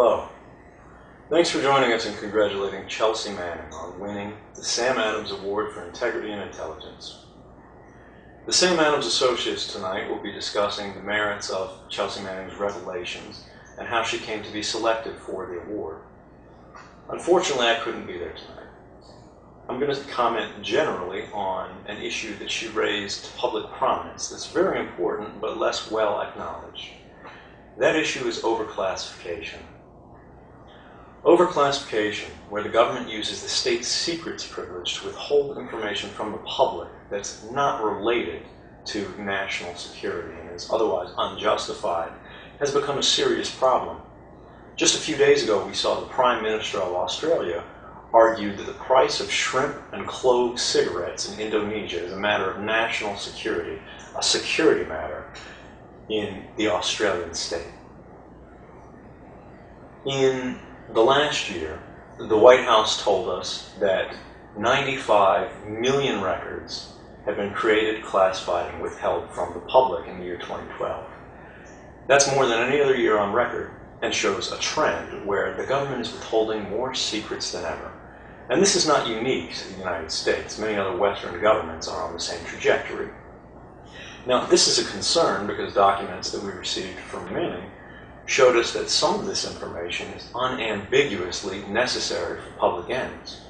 Hello. Thanks for joining us in congratulating Chelsea Manning on winning the Sam Adams Award for Integrity and Intelligence. The Sam Adams Associates tonight will be discussing the merits of Chelsea Manning's revelations and how she came to be selected for the award. Unfortunately, I couldn't be there tonight. I'm going to comment generally on an issue that she raised to public prominence that's very important but less well acknowledged. That issue is overclassification. Overclassification, where the government uses the state secrets privilege to withhold information from the public that's not related to national security and is otherwise unjustified, has become a serious problem. Just a few days ago, we saw the Prime Minister of Australia argued that the price of shrimp and clove cigarettes in Indonesia is a matter of national security, a security matter in the Australian state. In the last year, the White House told us that 95 million records have been created, classified, and withheld from the public in the year 2012. That's more than any other year on record and shows a trend where the government is withholding more secrets than ever. And this is not unique to the United States. Many other Western governments are on the same trajectory. Now, this is a concern because documents that we received from Manning showed us that some of this information is unambiguously necessary for public ends.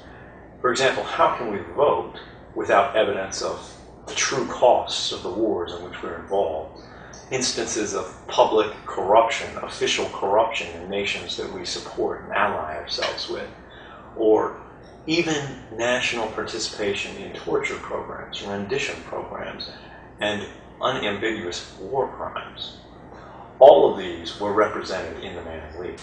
For example, how can we vote without evidence of the true costs of the wars in which we're involved, instances of public corruption, official corruption in nations that we support and ally ourselves with, or even national participation in torture programs, rendition programs, and unambiguous war crimes? All of these were represented in the Manning Leak.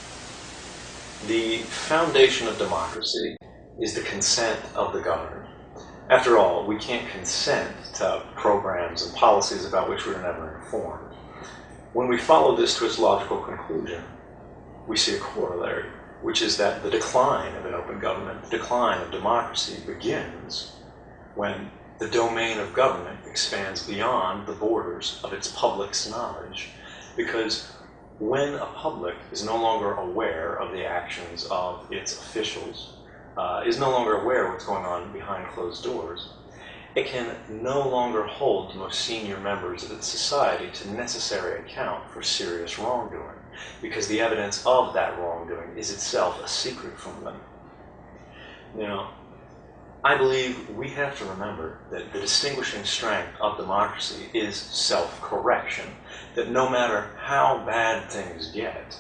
The foundation of democracy is the consent of the governed. After all, we can't consent to programs and policies about which we were never informed. When we follow this to its logical conclusion, we see a corollary, which is that the decline of an open government, the decline of democracy, begins when the domain of government expands beyond the borders of its public's knowledge. Because when a public is no longer aware of the actions of its officials, is no longer aware of what's going on behind closed doors, it can no longer hold the most senior members of its society to necessary account for serious wrongdoing, because the evidence of that wrongdoing is itself a secret from them. Now, I believe we have to remember that the distinguishing strength of democracy is self-correction, that no matter how bad things get,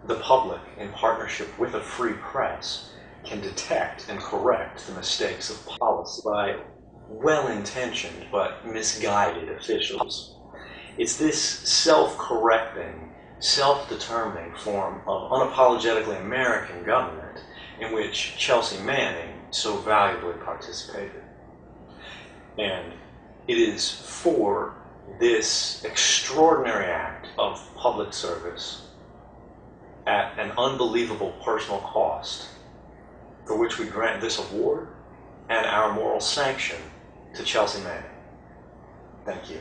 the public, in partnership with a free press, can detect and correct the mistakes of policy by well-intentioned but misguided officials. It's this self-correcting, self-determining form of unapologetically American government in which Chelsea Manning so valuably participated. And it is for this extraordinary act of public service at an unbelievable personal cost for which we grant this award and our moral sanction to Chelsea Manning. Thank you.